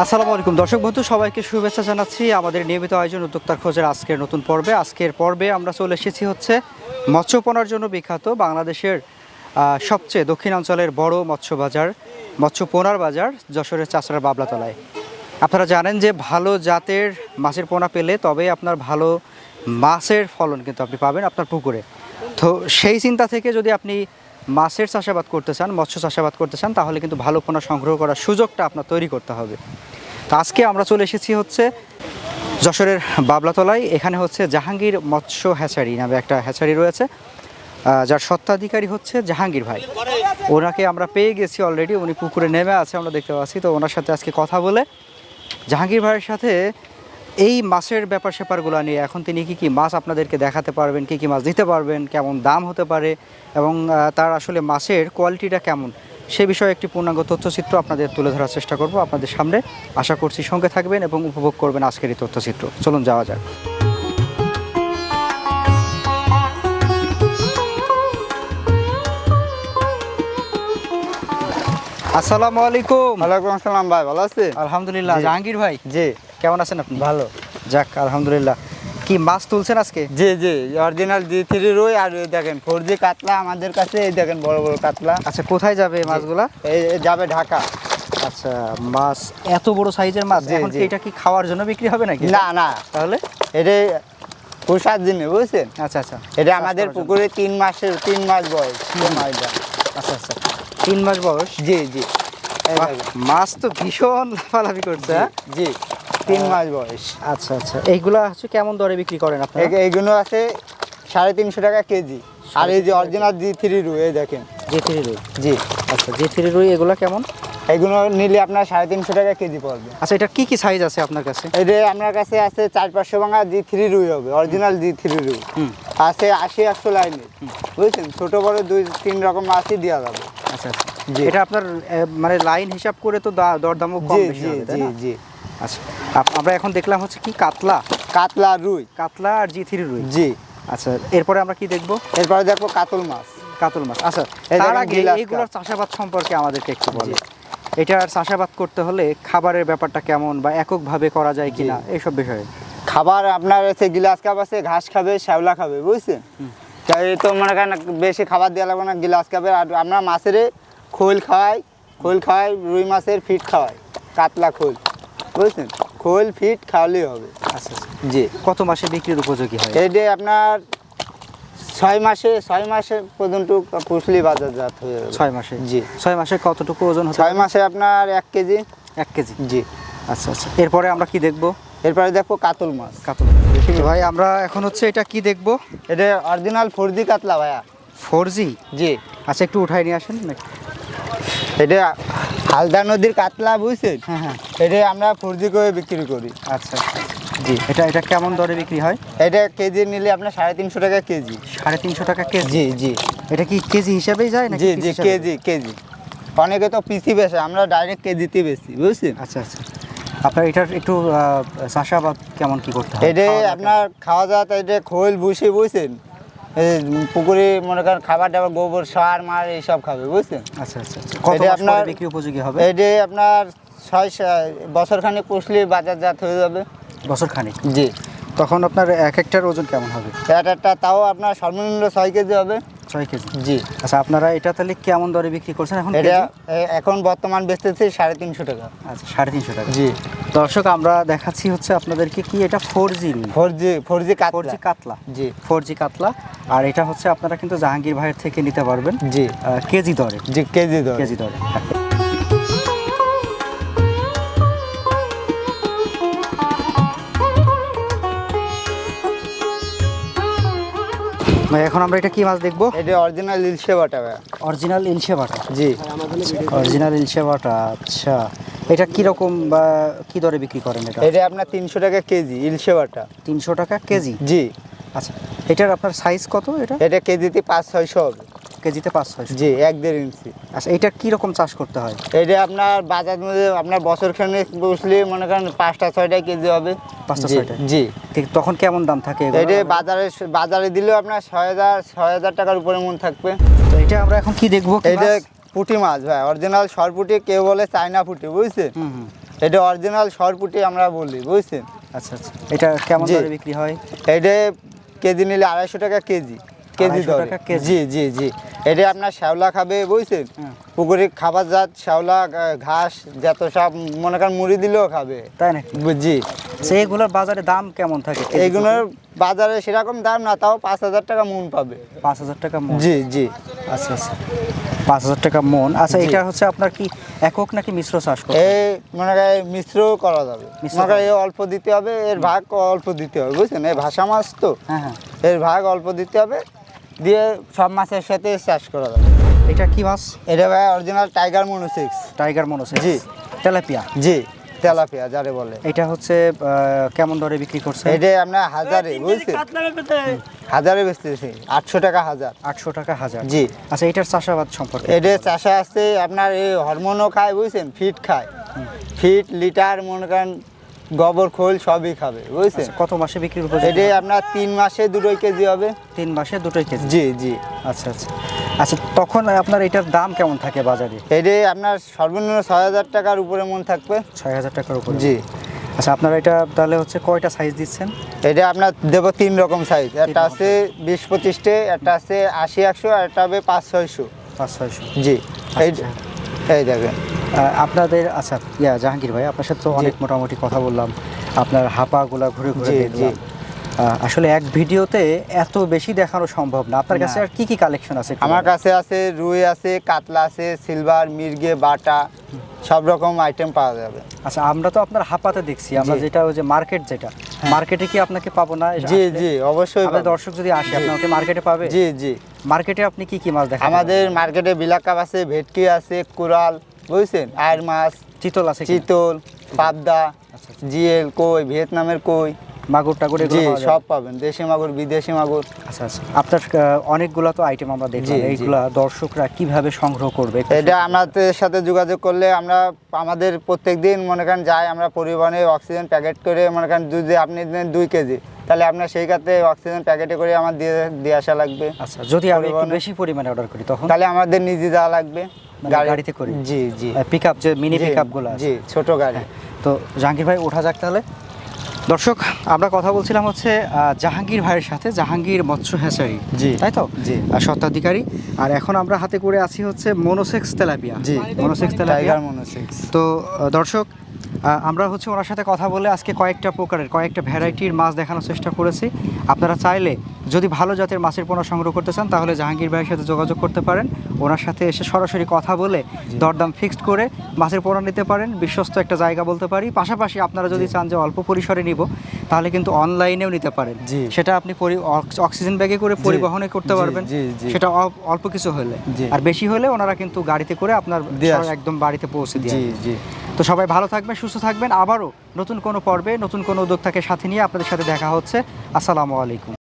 আসসালামু আলাইকুম দর্শক বন্ধু, সবাইকে শুভেচ্ছা জানাচ্ছি আমাদের নিয়মিত আয়োজন উদ্যোক্তার খোঁজের আজকের নতুন পর্বে। আজকের পর্বে আমরা চলে এসেছি হচ্ছে মৎস্যপণার জন্য বিখ্যাত বাংলাদেশের সবচেয়ে দক্ষিণাঞ্চলের বড় মৎস্য বাজার, মৎস্যপোনার বাজার যশোরের চাষড়ার বাবলাতলায়। আপনারা জানেন যে ভালো জাতের মাছের পোনা পেলে তবে আপনার ভালো মাছের ফলন কিন্তু আপনি পাবেন আপনার পুকুরে। তো সেই চিন্তা থেকে যদি আপনি মাছের চাষাবাদ করতে চান, মৎস্য চাষাবাদ করতে চান, তাহলে কিন্তু ভালো পোনা সংগ্রহ করার সুযোগটা আপনার তৈরি করতে হবে। তো আজকে আমরা চলে এসেছি হচ্ছে যশোরের বাবলাতলায়। এখানে হচ্ছে জাহাঙ্গীর মৎস্য হ্যাচারি নামে একটা হ্যাচারি রয়েছে, যার স্বত্বাধিকারী হচ্ছে জাহাঙ্গীর ভাই। ওনাকে আমরা পেয়ে গেছি অলরেডি, উনি পুকুরে নেমে আছে আমরা দেখতে পাচ্ছি। তো ওনার সাথে আজকে কথা বলে জাহাঙ্গীর ভাইয়ের সাথে এই মাছের ব্যাপার স্যাপারগুলো নিয়ে, এখন তিনি কী কী মাছ আপনাদেরকে দেখাতে পারবেন, কী কী মাছ দিতে পারবেন, কেমন দাম হতে পারে এবং তার আসলে মাছের কোয়ালিটিটা কেমন, সে বিষয়ে একটি পূর্ণাঙ্গ তথ্যচিত্র আপনাদের তুলে ধরার চেষ্টা করব আপনাদের সামনে। আশা করছি সঙ্গে থাকবেন এবং উপভোগ করবেন আজকের এই তথ্যচিত্র। চলুন যাওয়া যাক। আসসালামু আলাইকুম। ওয়ালাইকুম আসসালাম ভাই, ভালো আছেন? আলহামদুলিল্লাহ। জাহাঙ্গীর ভাই, জি কেমন আছেন আপনি? ভালো। যাক আলহামদুলিল্লাহ। কি মাছ তুলছেন আজকে? জি জি, অরিজিনাল G3 রুই। আর এই দেখেন 4G কাতলা আমাদের কাছে, এই দেখেন বড় বড় কাতলা। আচ্ছা, কোথায় যাবে এই মাছগুলা? এই যাবে ঢাকা। আচ্ছা, মাছ এত বড় সাইজের মাছ, জি, এখন কি জি। এটা কি খাওয়ার জন্য বিক্রি হবে নাকি? না না, তাহলে এটা পোষার জন্য, বুঝছেন? আচ্ছা আচ্ছা, এটা চাষ আমাদের করার জন্য। পুকুরে 3 মাস বয়স। আচ্ছা আচ্ছা, 3 মাস বয়স। জি জি, এই বাহ, দেখেন। মাছ তো ভীষণ লাফালাফি করছে। হ্যাঁ? জি 3 মাস বয়স। আচ্ছা আচ্ছা, এইগুলা হচ্ছে কেমন দরে বিক্রি করেন আপনারা? এইগুলো আছে 350 টাকা কেজি। আর এই যে অরিজিনাল G3 রুই, এই দেখেন। G3 রুই। জি, আচ্ছা, G3 রুই এগুলা কেমন? এইগুলো নিলে আপনার 350 টাকা কেজি পড়বে। আচ্ছা, এটা কি কি সাইজ আছে আপনার কাছে? এটা আপনার কাছে আছে 400-500 ভাঙা G3 রুই হবে, অরিজিনাল G3 রুই। আছে 80-100 লাইনে, বুঝছেন? ছোট বড় 2-3 রকম মাছই দেওয়া যাবে। আচ্ছা আচ্ছা, জি। এটা আপনার মানে লাইন হিসাব করে তো দরদামও কম জি বেশি জি হবে, তাই জি না? জি, আচ্ছা, আমরা এখন দেখলাম হচ্ছে কি কাতলা, কাতলা রুই। কাতলা আর G3 রুই। জি, আচ্ছা, এরপরে আমরা কি দেখবো? এরপরে দেখো কাতল মাছ। কাতল মাছ। আচ্ছা, এই তার দেখেন আগে গিলাস এইগুলোর কাপ। চাষাবাদ সম্পর্কে আমাদেরকে একটু বলে। এটার চাষাবাদ করতে হলে খাবারের ব্যাপারটা কেমন, বা এককভাবে করা যায় কিনা, এইসব বিষয়ে। খাবার আপনার আছে গিলাস কাপ আছে, ঘাস খাবে, শ্যাওলা খাবে, বুঝছেন? তাই তো মনে করেন বেশি খাবার দেওয়া লাগবে না, গিলাস কাপের। আর আমরা মাছের খোল খাওয়াই, রুই মাছের ফিট খাওয়াই, কাতলা খোল, বুঝছেন? খোল ফিট খাওয়ালেই হবে। আচ্ছা আচ্ছা, জি, কত মাসে বিক্রির উপযোগী হয়? এইটা আপনার 6 মাসে পর্যন্ত পুষলি বাজারজাত হয়ে যাবে। 6 মাসে? জি। 6 মাসে কতটুকু ওজন হতে 6 মাসে আপনার 1 কেজি। 1 কেজি? জি। আচ্ছা আচ্ছা, এরপরে আমরা কি দেখবো? এরপরে দেখো কাতল মাছ। কাতল। তো ভাই, আমরা এখন হচ্ছে এটা কি দেখবো? এটা অরিজিনাল 4G কাতলা ভাইয়া। 4G? জি। আচ্ছা, একটু উঠাই নিয়ে আসেন নাকি? এটা হালদা নদীর কাতলা, বুঝছেন? হ্যাঁ হ্যাঁ। এটা আমরা 4G করে বিক্রি করি। আচ্ছা আচ্ছা, জি। এটা কেমন দরে বিক্রি হয়? এটা কেজি নিলে আপনার 350 টাকা কেজি। 350 টাকা কেজি? জি জি এটা কি কেজি হিসাবেই যায় নাকি জি piece জি, হিসাবে? কেজি। অনেকে তো পিসি বেচে, আমরা ডাইরেক্ট কেজিতে বেশি, বুঝছেন? আচ্ছা আচ্ছা, আপনার এটার একটু চাষাবাদ কেমন কি করতে হয়? এটা খাওয়া দাওয়া আপনার খাওয়া দাওয়া, এটা খোল ভুসি, বুঝছেন? এই পুকুরে মনে করেন খাবার দাবার, গোবর সার মার এইসব খাবে, বুঝছেন? কেমন? আচ্ছা আচ্ছা আচ্ছা, কত এটা মাস আপনার- পরে বিক্রি উপযোগী হবে? এটা আপনার 6 বছরখানেক পুষলে বাজারজাত হয়ে যাবে। বছর খানিক? জি। তখন আপনার এক একটার ওজন কেমন হবে? একটা তাও আপনার সর্বনিম্ন 6 কেজি হবে। 6 কেজি? জি। আচ্ছা, আপনারা এটা তাহলে কেমন দরে বিক্রি করছেন এখন এটা কেজি? এখন বর্তমান বেচতেছি 350 টাকা। আচ্ছা, 350 টাকা। জি। দর্শক, আমরা দেখাচ্ছি হচ্ছে আপনাদেরকে কি এটা 4G রুই। 4G 4G কাতলা। কাতলা? জি 4G কাতলা। আর এটা হচ্ছে আপনারা কিন্তু জাহাঙ্গীর ভাইয়ের থেকে নিতে পারবেন জি কেজি দরে। জি, কেজি দর। কেজি দরে। ভাই, এখন আমরা এটা কি মাছ দেখবো? এটা অরিজিনাল ইলশে বাটা ভাই। অরিজিনাল ইলশে বাটা? জি। অরিজিনাল ইলশে বাটা। আচ্ছা, এটা কিরকম বা কি দরে বিক্রি করেন এটা? এটা আপনার 300 টাকা কেজি ইলশে বাটা। 300 টাকা কেজি? জি। আচ্ছা, এটার আপনার সাইজ কত? এটা এটা কেজিতে 500-600 হবে। কেজিতে 500-600? জি, 1-1.5 ইঞ্চি। আচ্ছা, এটা কিরকম চাষ করতে হয়? এটা আপনার বাজার মধ্যে আপনার বছরখানেক বসলে মনে করেন 5টা-6টা কেজি হবে। 5টা-6টা? জি। ঠিক, তখন কেমন দাম থাকে এগুলোর? এটা বাজারে দিলেও আপনার 6,000 টাকার উপরে মন থাকবে। তো এটা আমরা এখন কি দেখবো? কি এটা মাছ? পুঁটি মাছ ভাই, অরিজিনাল সরপুঁটি, কেউ বলে চায়না পুঁটি, বুঝছেন? হুম হুম। এটা অরিজিনাল সরপুটি আমরা বলি, বুঝছেন? আচ্ছা আচ্ছা, এটা কেমন জি। দরে বিক্রি হয়? এটা কেজি নিলে 250 টাকা কেজি, কেজি 250 দরে। টাকা কেজি? জি জি জি। এটা আপনার শ্যাওলা খাবে, বুঝছেন? হুম। পুকুরে খাবার জাত শ্যাওলা, ঘাস, যত সব মনে করেন মুড়ি দিলেও খাবে। তাই নাকি? জি। সেইগুলোর বাজারে দাম কেমন থাকে কেজি এইগুলোর বাজারে সেরকম দাম না, তাও 5000 টাকা মন পাবে। প্রতি? 5000 টাকা মন? জি জি। আচ্ছা আচ্ছা, 5000 টাকা মন। আচ্ছা, জি। এটা হচ্ছে আপনার কি একক নাকি মিশ্র চাষ করতে? এই মনে করেন মিশ্র করা যাবে, মিশ্র মনে করেন এ অল্প দিতে হবে, এর ভাগ অল্প দিতে হবে, বুঝছেন? এই ভাষা মাছ তো, হ্যাঁ হ্যাঁ। এর ভাগ অল্প দিতে হবে, দিয়ে সব মাছের সাথে চাষ করা যাবে। এটা কি মাছ? এটা ভাই original tiger monosex. Tiger monosex? জি। তেলাপিয়া? জি, তেলাপিয়া যারে বলে। এটা হচ্ছে কেমন দরে বিক্রি করছে? এটা আপনার হাজারে, বুঝছেন? হাজারে বেচতেছি, 800 টাকা হাজার। 800 টাকা হাজার? জি। আচ্ছা, এটার চাষাবাদ সম্পর্কে? এটা চাষা আছে আপনার, এই হরমোনও খায়, বুঝছেন? ফিট খায়, ফিট, লিটার, মনে করেন গোবর খোল সবই খাবে, বুঝছেন? আচ্ছা, কত মাসে বিক্রির উপযোগী? এটা আপনার 3 মাসে 2 কেজি হবে। 3 মাসে 2 কেজি? জি জি। আচ্ছা আচ্ছা আচ্ছা, তখন আপনার এটার দাম কেমন থাকে বাজারে? এটা আপনার সর্বনিম্ন 6000 টাকার উপরে মন থাকবে। 6000 টাকার উপরে? জি। আচ্ছা, আপনারা এটা তাহলে হচ্ছে কয়টা সাইজ দিচ্ছেন? এটা আপনার দেবো 3 রকম সাইজ, একটা আছে 20-25 একটা আছে 80-100, আর একটা হবে 500-600। 500-600? জি। এই আচ্ছা। এই দেখেন। আপনাদের আচ্ছা জাহাঙ্গীর ভাই, আপনার সাথে তো অনেক মোটামুটি কথা বললাম, আপনার হাঁপাগুলা ঘুরে ঘুরে জি, দেখলাম। জি। আসলে এক ভিডিওতে এত বেশি দেখানো সম্ভব না। আপনার কাছে না। আর কি কি কালেকশন আছে একটু আমার বলেন? কাছে আছে রুই আছে, কাতলা আছে, সিলভার, মির্গে, বাটা, সব রকম আইটেম পাওয়া যাবে। আচ্ছা, আমরা তো আপনার হাঁপাতে দেখছি, আমরা জি। যেটা ওই যে মার্কেট, যেটা মার্কেটে কি আপনাকে পাবো না? জি জি, অবশ্যই আমাদের পাবেন। দর্শক যদি আসে, আপনাকে মার্কেটে পাবে? জি জি। মার্কেটে আপনি কি কি মাছ দেখাবেন? আমাদের মার্কেটে বিলাকাপ আছে, ভেটকি আছে, কোরাল, বুঝছেন? আয়ের মাছ, চিতল আছে কি? চিতল, পাবদা, আচ্ছা, জিএল, কই, ভিয়েতনামের কই, মাগুর টাগুর এগুলো জি পাওয়া যাবে? সব পাবেন, দেশি মাগুর, বিদেশি মাগুর। আচ্ছা আচ্ছা, আপনার অনেকগুলো তো আইটেম আমরা দেখলাম, জি, জি। এইগুলা দর্শকরা কিভাবে সংগ্রহ করবে একটু এটা আমাদের সাথে যোগাযোগ করলে আমরা, আমাদের প্রত্যেকদিন মনে করেন যাই আমরা পরিবহনে অক্সিজেন প্যাকেট করে, মনে করেন যদি আপনি নেন 2 কেজি, তাহলে আপনার সেই কাতে অক্সিজেন প্যাকেটে করে আমার দিয়ে আসা লাগবে। আচ্ছা, যদি আমি একটু পরিবহনে- বেশি পরিমাণে অর্ডার করি তখন? তাহলে আমাদের নিজে যাওয়া লাগবে, মানে গাড়িতে করে? জি জি। পিকআপ, যে মিনি জি, পিকআপগুলো আছে? জি, ছোট গাড়ি। তো জাহাঙ্গীর ভাই, ওঠা যাক তাহলে। দর্শক, আমরা কথা বলছিলাম হচ্ছে জাহাঙ্গীর ভাইয়ের সাথে, জাহাঙ্গীর মৎস্য হ্যাচারি, জি। তাই তো? জি। স্বত্বাধিকারী। আর এখন আমরা হাতে করে আছি হচ্ছে মনোসেক্স তেলাপিয়া। জি, মনোসেক্স তেলাপিয়া। Tiger monosex. তো দর্শক, আমরা হচ্ছে ওনার সাথে কথা বলে আজকে কয়েকটা প্রকারের, কয়েকটা ভ্যারাইটির মাছ দেখানোর চেষ্টা করেছি। আপনারা চাইলে যদি ভালো জাতের মাছের পোনা সংগ্রহ করতে চান, তাহলে জাহাঙ্গীর ভাইয়ের সাথে যোগাযোগ করতে পারেন। ওনার সাথে এসে সরাসরি কথা বলে দরদাম ফিক্সড করে মাছের পোনা নিতে পারেন। বিশ্বস্ত একটা জায়গা বলতে পারি। পাশাপাশি আপনারা যদি চান যে অল্প পরিসরে নিব, তাহলে কিন্তু অনলাইনেও নিতে পারেন। জি। সেটা আপনি অক্সিজেন ব্যাগে করে পরিবহনে করতে জি, পারবেন। জি, জি। সেটা অল্প কিছু হলে। জি। আর বেশি হলে ওনারা কিন্তু গাড়িতে করে আপনার দিয়ে আসবে। একদম বাড়িতে পৌঁছে দিয়ে জি আসবে। জি। তো সবাই ভালো থাকবেন, সুস্থ থাকবেন। আবারও নতুন কোনো পর্বে নতুন কোনো উদ্যোক্তাকে সাথে নিয়ে আপনাদের সাথে দেখা হচ্ছে। আসসালামু আলাইকুম।